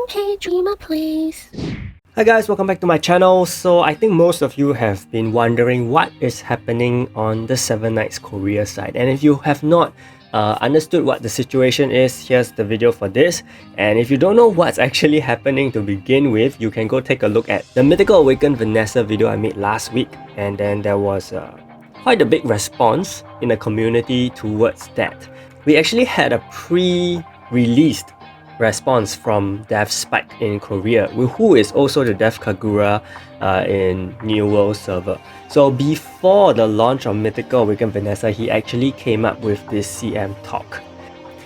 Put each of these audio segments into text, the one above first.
Okay, dreamer, please. Hi guys, welcome back to my channel. So I think most of you have been wondering what is happening on the 7 Knights Korea side. And if you have not understood what the situation is, here's the video for this. And if you don't know what's actually happening to begin with, you can go take a look at the Mythical Awakened Vanessa video I made last week. And then there was quite a big response in the community towards that. We actually had a pre-released response from Dev Spike in Korea, who is also the Dev Kagura in New World server. So before the launch of Mythical Awakened Vanessa, he actually came up with this CM talk.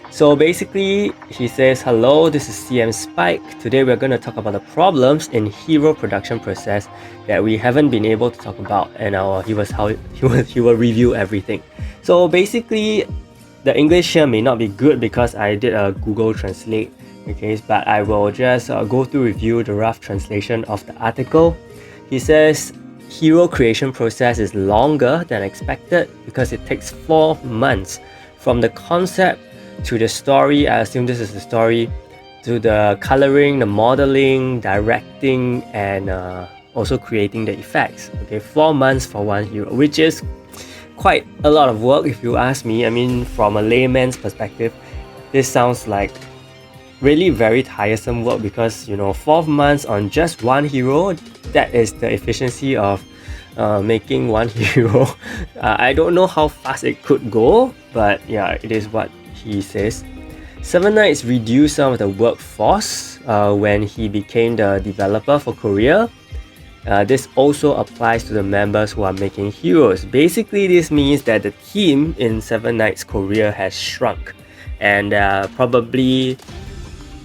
So basically, he says, "Hello, this is CM Spike. Today we're going to talk about the problems in hero production process that we haven't been able to talk about, and he will review everything." So basically, the English here may not be good because I did a Google Translate, okay, but I will just go through review the rough translation of the article. He says, hero creation process is longer than expected because it takes 4 months from the concept to the story. I assume this is the story, to the coloring, the modeling, directing, and also creating the effects. Okay, 4 months for one hero, which is quite a lot of work if you ask me. I mean, from a layman's perspective, this sounds like really very tiresome work because, you know, 4 months on just one hero, that is the efficiency of making one hero. I don't know how fast it could go, but yeah, it is what he says. 7 Knights reduced some of the workforce when he became the developer for Korea. This also applies to the members who are making heroes. Basically, this means that the team in 7 Knights Korea has shrunk, and probably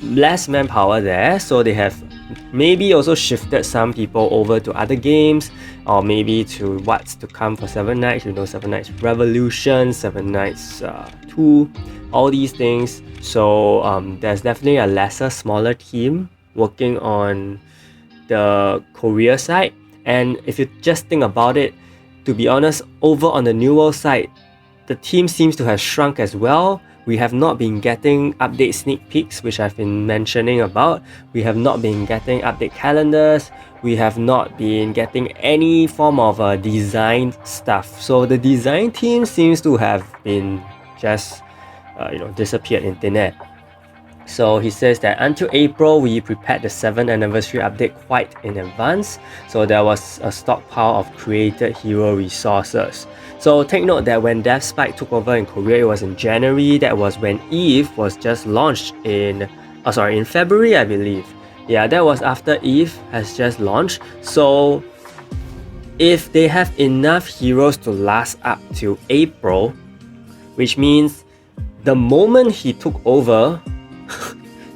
less manpower there, so they have maybe also shifted some people over to other games, or maybe to what's to come for 7 Knights. You know, 7 Knights Revolution, 7 Knights 2, all these things. So there's definitely a lesser, smaller team working on the Korea side. And if you just think about it, to be honest, over on the New World side, the team seems to have shrunk as well. We have not been getting update sneak peeks, which I've been mentioning about. We have not been getting update calendars. We have not been getting any form of designed stuff. So the design team seems to have been just disappeared in thin air. So he says that until April, we prepared the 7th anniversary update quite in advance. So there was a stockpile of created hero resources. So take note that when Dev Spike took over in Korea, it was in January. That was when Eve was just launched in February, I believe. Yeah, that was after Eve has just launched. So if they have enough heroes to last up till April, which means the moment he took over,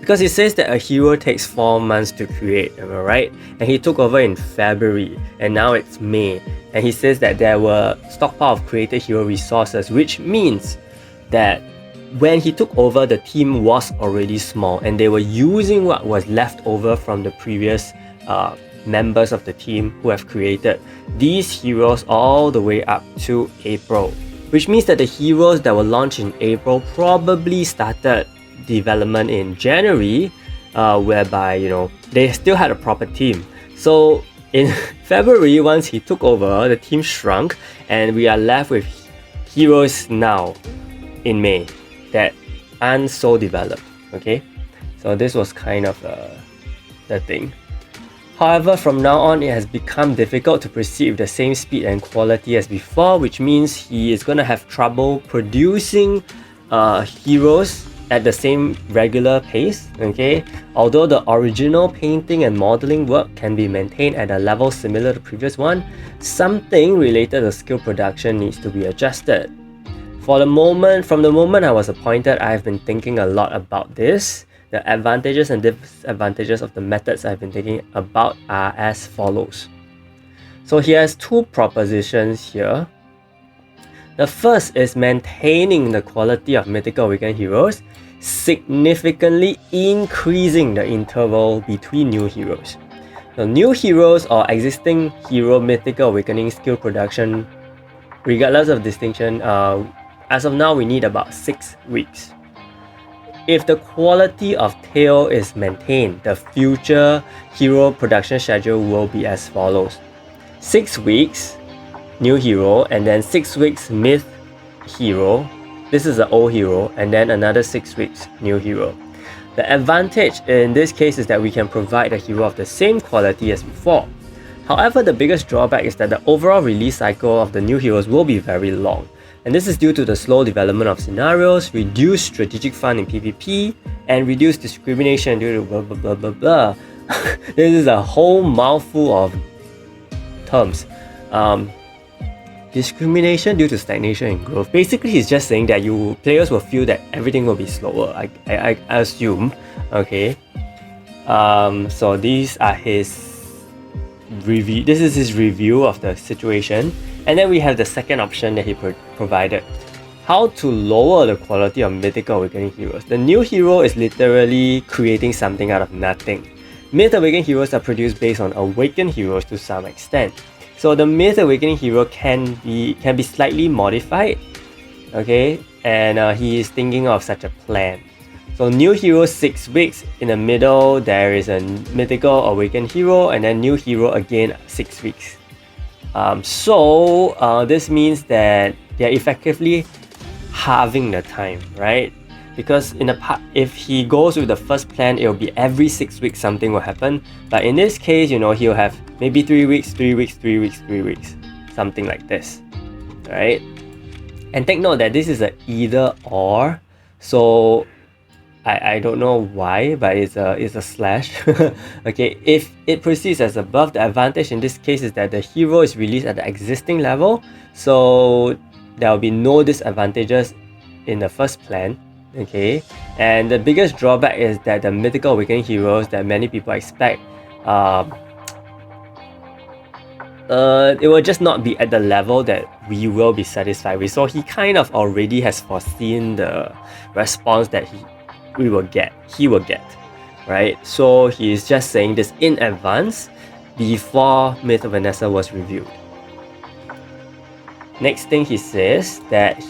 because it says that a hero takes 4 months to create, am I right? And he took over in February, and now it's May. And he says that there were stockpile of created hero resources, which means that when he took over, the team was already small, and they were using what was left over from the previous members of the team who have created these heroes all the way up to April. Which means that the heroes that were launched in April probably started development in January, whereby, you know, they still had a proper team. So in February, once he took over, the team shrunk, and we are left with heroes now in May that aren't so developed. Okay, so this was kind of the thing. However, from now on, it has become difficult to proceed with the same speed and quality as before, which means he is going to have trouble producing heroes at the same regular pace. Okay, although the original painting and modeling work can be maintained at a level similar to the previous one, something related to skill production needs to be adjusted. From the moment I was appointed, I've been thinking a lot about this. The advantages and disadvantages of the methods I've been thinking about are as follows. So he has 2 propositions here. The first is maintaining the quality of Mythical Awakened heroes, significantly increasing the interval between new heroes. The new heroes or existing hero Mythical Awakening skill production, regardless of distinction, as of now we need about 6 weeks. if the quality of tale is maintained, the future hero production schedule will be as follows. 6 weeks, new hero, and then 6 weeks myth hero. This is the old hero, and then another 6 weeks new hero. The advantage in this case is that we can provide a hero of the same quality as before. However, the biggest drawback is that the overall release cycle of the new heroes will be very long. And this is due to the slow development of scenarios, reduced strategic fun in PvP, and reduced discrimination due to blah blah blah blah blah. This is a whole mouthful of terms. Discrimination due to stagnation and growth. Basically, he's just saying that players will feel that everything will be slower. I assume. Okay. So these are his review. This is his review of the situation. And then we have the second option that he provided. How to lower the quality of Mythical Awakening heroes. The new hero is literally creating something out of nothing. Myth Awakening heroes are produced based on awakened heroes to some extent. So the Myth Awakening hero can be slightly modified. Okay, and he is thinking of such a plan. So new hero 6 weeks, in the middle there is a Mythical Awakened hero, and then new hero again 6 weeks. This means that they're effectively halving the time, right? Because if he goes with the first plan, it will be every 6 weeks something will happen. But in this case, he'll have maybe 3 weeks, 3 weeks, 3 weeks, 3 weeks, something like this, right? And take note that this is a either or, so I don't know why, but it's a slash. Okay, if it proceeds as above, the advantage in this case is that the hero is released at the existing level, so there will be no disadvantages in the first plan. Okay, and the biggest drawback is that the Mythical Awakening heroes that many people expect, it will just not be at the level that we will be satisfied with. So he kind of already has foreseen the response that he will get, right? So he is just saying this in advance before Myth of Vanessa was reviewed. Next thing he says that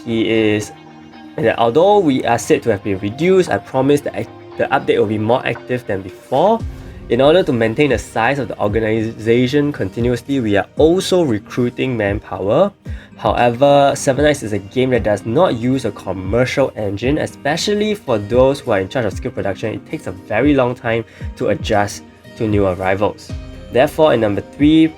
although we are said to have been reduced, I promise that the update will be more active than before. In order to maintain the size of the organization continuously, we are also recruiting manpower. However, Seven Knights is a game that does not use a commercial engine, especially for those who are in charge of skill production. It takes a very long time to adjust to new arrivals. Therefore, in number 3,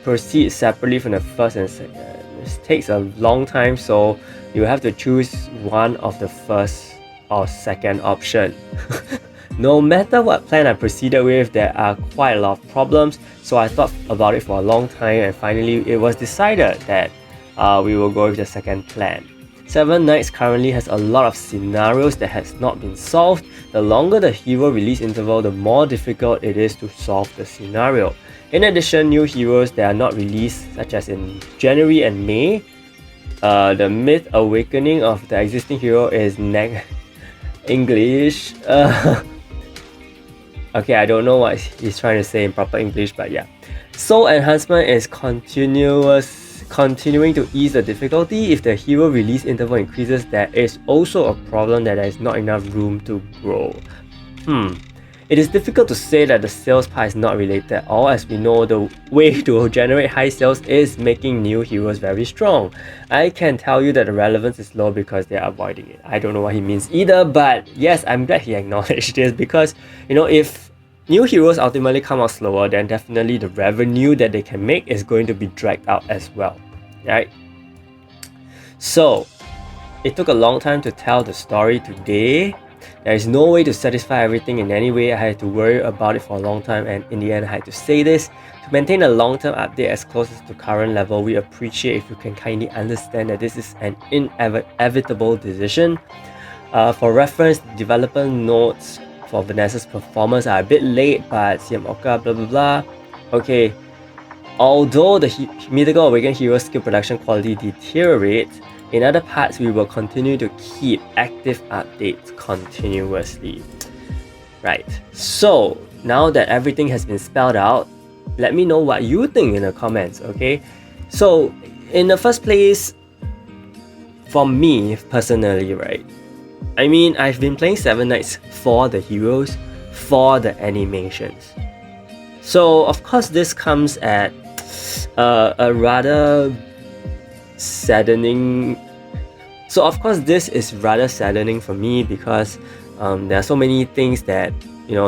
proceed separately from the first and second. This takes a long time, so you have to choose one of the first or second option. No matter what plan I proceeded with, there are quite a lot of problems, so I thought about it for a long time, and finally it was decided that we will go with the second plan. Seven Knights currently has a lot of scenarios that has not been solved. The longer the hero release interval, the more difficult it is to solve the scenario. In addition, new heroes that are not released, such as in January and May, the Myth Awakening of the existing hero is English. Okay, I don't know what he's trying to say in proper English, but yeah. Soul Enhancement is continuing to ease the difficulty. If the hero release interval increases, there is also a problem that there is not enough room to grow. It is difficult to say that the sales part is not related at all, as we know the way to generate high sales is making new heroes very strong. I can tell you that the relevance is low because they are avoiding it. I don't know what he means either, but yes, I'm glad he acknowledged this, because if new heroes ultimately come out slower, then definitely the revenue that they can make is going to be dragged out as well, right? So it took a long time to tell the story today. There is no way to satisfy everything in any way. I had to worry about it for a long time, and in the end I had to say this. To maintain a long-term update as close as to current level, we appreciate if you can kindly understand that this is an inevitable decision. For reference, the developer notes for Vanessa's performance are a bit late, but CM Oka blah blah blah. Okay, although the Mythical Awakened hero skill production quality deteriorates, in other parts, we will continue to keep active updates continuously. Right, so now that everything has been spelled out, let me know what you think in the comments, okay? So, in the first place, for me personally, right, I mean, I've been playing Seven Knights for the heroes, for the animations. So of course this comes at a rather saddening. So of course this is rather saddening for me because there are so many things that,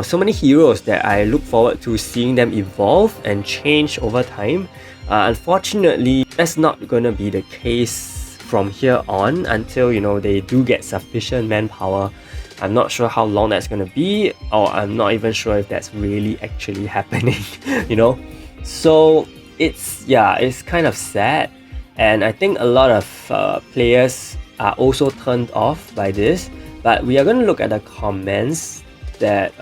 so many heroes that I look forward to seeing them evolve and change over time. Unfortunately, that's not gonna be the case from here on until they do get sufficient manpower. I'm not sure how long that's gonna be, or I'm not even sure if that's really actually happening. So it's kind of sad, and I think a lot of players are also turned off by this. But we are going to look at the comments that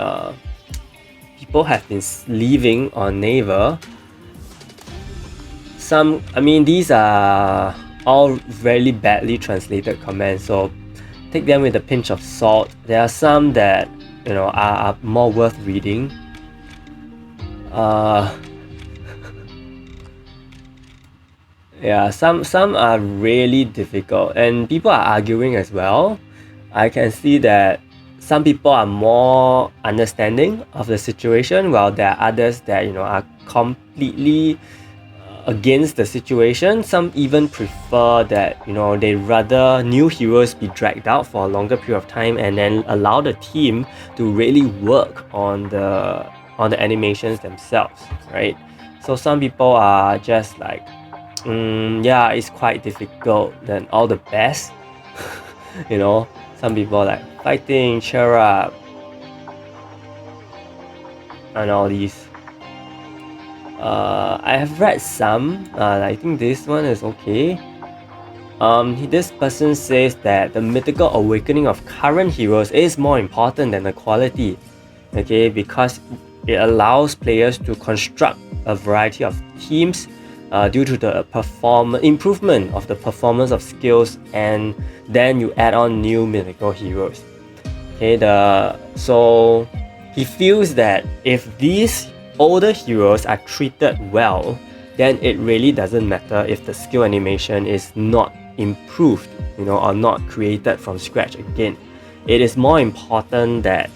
people have been leaving on Naver. These are all really badly translated comments, so take them with a pinch of salt. There are some that are more worth reading. Yeah, some are really difficult, and people are arguing as well. I can see that some people are more understanding of the situation, while there are others that are completely against the situation. Some even prefer that they rather new heroes be dragged out for a longer period of time and then allow the team to really work on the animations themselves, right? So some people are just like, yeah, it's quite difficult, then all the best. Some people like fighting, cheer up, and all these. I have read some. I think this one is okay. This person says that the mythical awakening of current heroes is more important than the quality, okay, because it allows players to construct a variety of teams due to the improvement of the performance of skills, and then you add on new mythical heroes. Okay, so he feels that if these older heroes are treated well, then it really doesn't matter if the skill animation is not improved, or not created from scratch again. It is more important that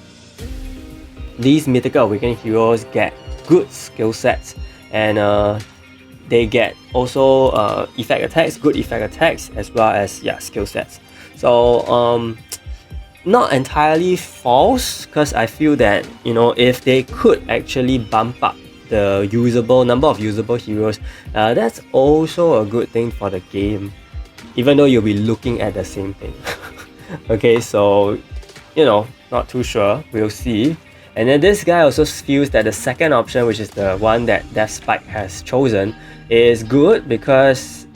these mythical awakening heroes get good skill sets, and they get also effect attacks, good effect attacks, as well as skill sets. So not entirely false, because I feel that if they could actually bump up the number of usable heroes, that's also a good thing for the game, even though you'll be looking at the same thing. Okay, so not too sure, we'll see. And then this guy also feels that the second option, which is the one that Spike has chosen, is good, because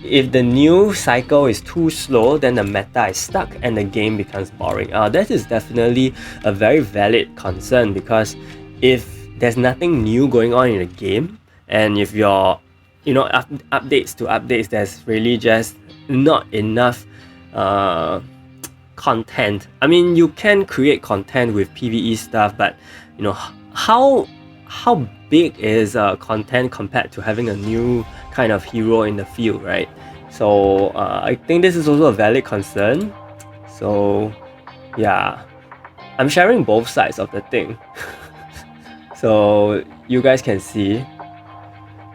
if the new cycle is too slow, then the meta is stuck and the game becomes boring. That is definitely a very valid concern, because if there's nothing new going on in the game, and if you're updates to updates, there's really just not enough content. I mean, you can create content with PvE stuff, but how big is content compared to having a new kind of hero in the field, right? So I think this is also a valid concern. So yeah, I'm sharing both sides of the thing. So you guys can see.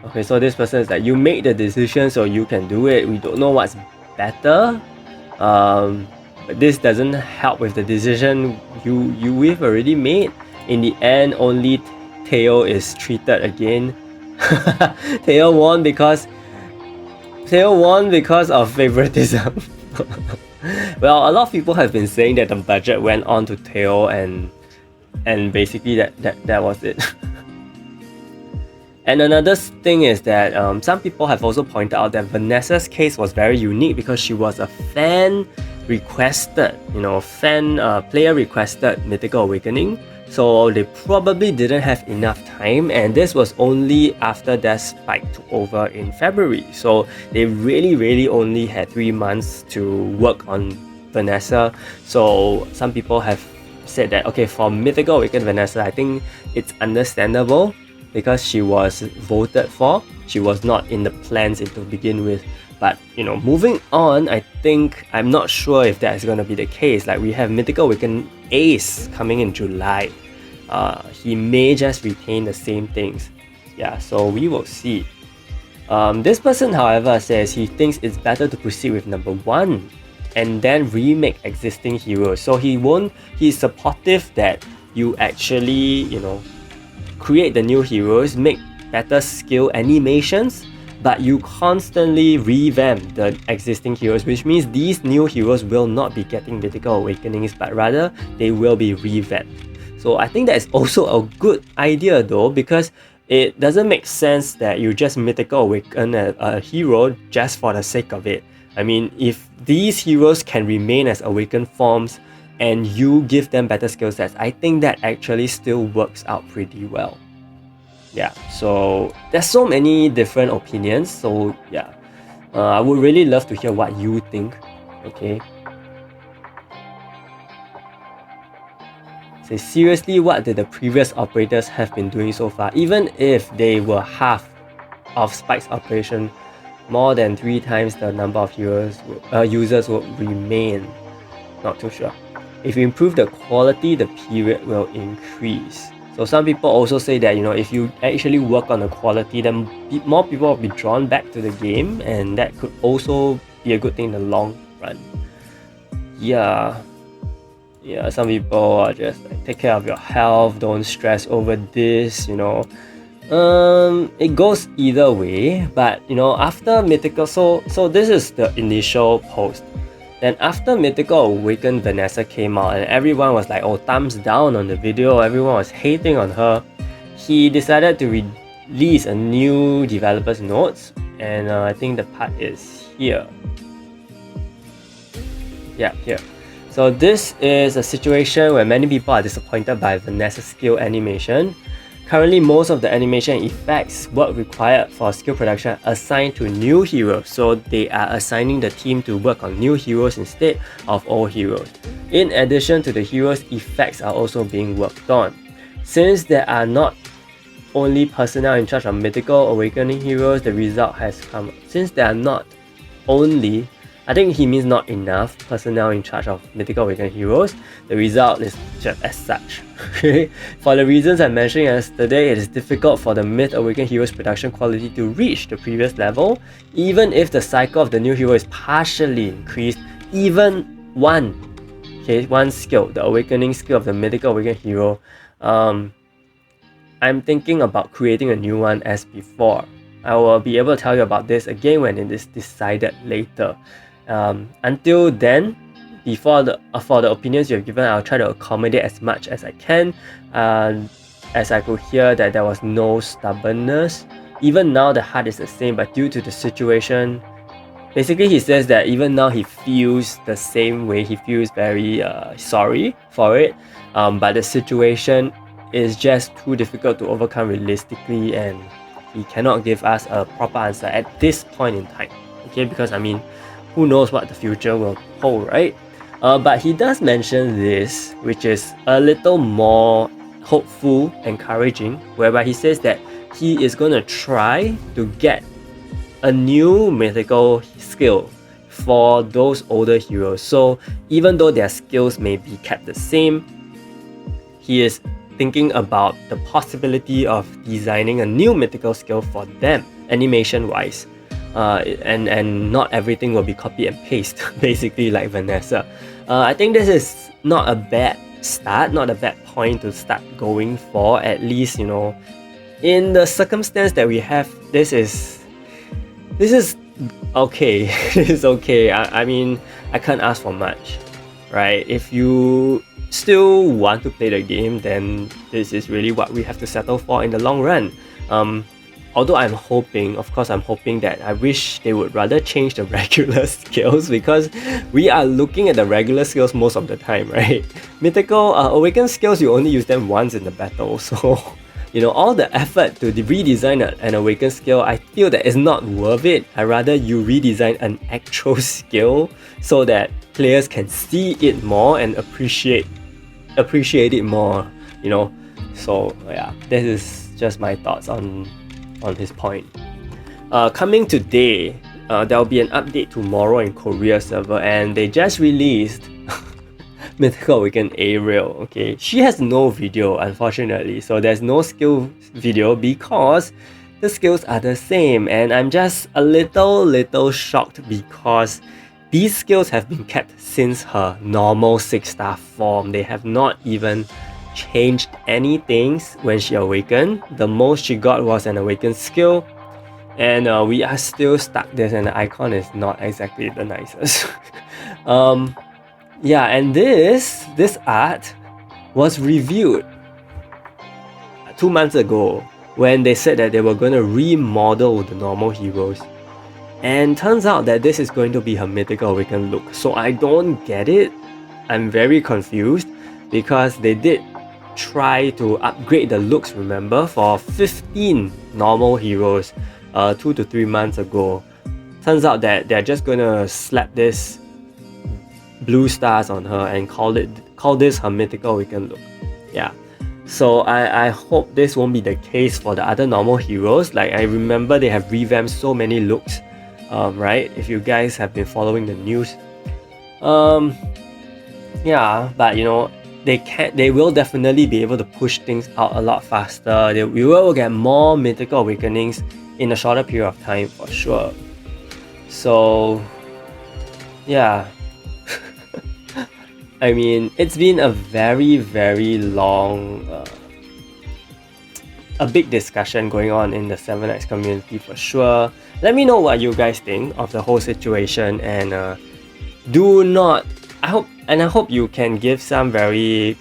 Okay, so this person is like, you make the decision so you can do it. We don't know what's better. But this doesn't help with the decision we've already made. In the end, only Teo is treated again. Teo won because of favoritism. Well, a lot of people have been saying that the budget went on to Teo, and basically that was it. And another thing is that some people have also pointed out that Vanessa's case was very unique because she was a fan requested, player requested Mythical Awakening. So they probably didn't have enough time, and this was only after that spike took over in February. So they really only had 3 months to work on Vanessa. So some people have said that, okay, for Mythical Awakened Vanessa, I think it's understandable because she was voted for. She was not in the plans to begin with. But moving on, I think I'm not sure if that's gonna be the case. Like we have Mythical Awakened Ace coming in July. He may just retain the same things. Yeah, so we will see. This person, however, says he thinks it's better to proceed with number 1 and then remake existing heroes. So he's supportive that you actually, create the new heroes, make better skill animations, but you constantly revamp the existing heroes, which means these new heroes will not be getting Mythical Awakenings, but rather they will be revamped. So I think that is also a good idea though, because it doesn't make sense that you just Mythical Awaken a hero just for the sake of it. I mean, if these heroes can remain as awakened forms and you give them better skill sets, I think that actually still works out pretty well. Yeah, so there's so many different opinions, so yeah, I would really love to hear what you think. Okay, so seriously, what did the previous operators have been doing so far? Even if they were half of Spike's operation, more than 3 times the number of users would remain. Not too sure. If you improve the quality, the period will increase. So some people also say that if you actually work on the quality, then more people will be drawn back to the game, and that could also be a good thing in the long run. Yeah, some people are just like, take care of your health, don't stress over this. It goes either way, but after Mythical, so this is the initial post. Then after Mythical Awakened Vanessa came out and everyone was like, oh, thumbs down on the video, everyone was hating on her, he decided to release a new developer's notes, and I think the part is here. Yeah, here. So this is a situation where many people are disappointed by Vanessa's skill animation. Currently, most of the animation effects work required for skill production are assigned to new heroes, so they are assigning the team to work on new heroes instead of old heroes. In addition to the heroes, effects are also being worked on. Since there are not only personnel in charge of Mythical Awakening heroes, the result has come. Since there are not only, I think he means not enough personnel in charge of Mythical Awakening heroes, the result is just as such. For the reasons I mentioned yesterday, it is difficult for the Myth Awakened heroes production quality to reach the previous level, even if the cycle of the new hero is partially increased, even one skill, the Awakening skill of the Mythical Awakened hero. I'm thinking about creating a new one as before. I will be able to tell you about this again when it is decided later. Until then, for the opinions you have given, I'll try to accommodate as much as I can. As I could hear that there was no stubbornness. Even now the heart is the same, but due to the situation, basically he says that even now he feels the same way. He feels very sorry for it, but the situation is just too difficult to overcome realistically, and he cannot give us a proper answer at this point in time. Okay, because I mean, who knows what the future will hold, right? But he does mention this, which is a little more hopeful, encouraging, whereby he says that he is going to try to get a new mythical skill for those older heroes. So even though their skills may be kept the same, he is thinking about the possibility of designing a new mythical skill for them, animation-wise. And not everything will be copy and paste, basically like Vanessa. I think this is not a bad start, not a bad point to start going for. At least, in the circumstance that we have, this is okay. This is okay. I mean, I can't ask for much, right? If you still want to play the game, then this is really what we have to settle for in the long run. Although I'm hoping that I wish they would rather change the regular skills, because we are looking at the regular skills most of the time, right? Mythical Awakened skills, you only use them once in the battle, so all the effort to redesign an Awakened skill, I feel that it's not worth it. I'd rather you redesign an actual skill so that players can see it more and appreciate it more, So yeah, this is just my thoughts on his point. Coming today, there will be an update tomorrow in Korea server, and they just released Mythical Awakened Ariel. Okay, she has no video unfortunately, so there's no skill video because the skills are the same, and I'm just a little shocked because these skills have been kept since her normal 6-star form. They have not even changed anything when she awakened. The most she got was an awakened skill, and we are still stuck there, and the icon is not exactly the nicest. Yeah, and this art was reviewed 2 months ago when they said that they were going to remodel the normal heroes. And turns out that this is going to be her Mythical Awakened look. So I don't get it. I'm very confused because they did try to upgrade the looks, remember, for 15 normal heroes 2 to 3 months ago. Turns out that they're just gonna slap this blue stars on her and call this her Mythical Awakened look. Yeah. So I hope this won't be the case for the other normal heroes. Like, I remember they have revamped so many looks, right? If you guys have been following the news. Yeah, but you know, they will definitely be able to push things out a lot faster. We will get more Mythical Awakenings in a shorter period of time for sure. So yeah. I mean, it's been a very long, a big discussion going on in the 7X community for sure. Let me know what you guys think of the whole situation, and I hope you can give some very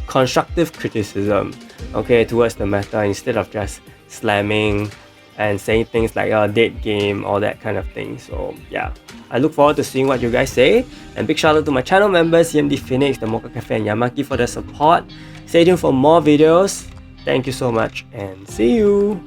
constructive criticism, okay, towards the meta instead of just slamming and saying things like dead game, all that kind of thing. So yeah, I look forward to seeing what you guys say, and big shout out to my channel members CMD Phoenix, the Mocha Cafe, and Yamaki for the support. Stay tuned for more videos. Thank you so much and see you.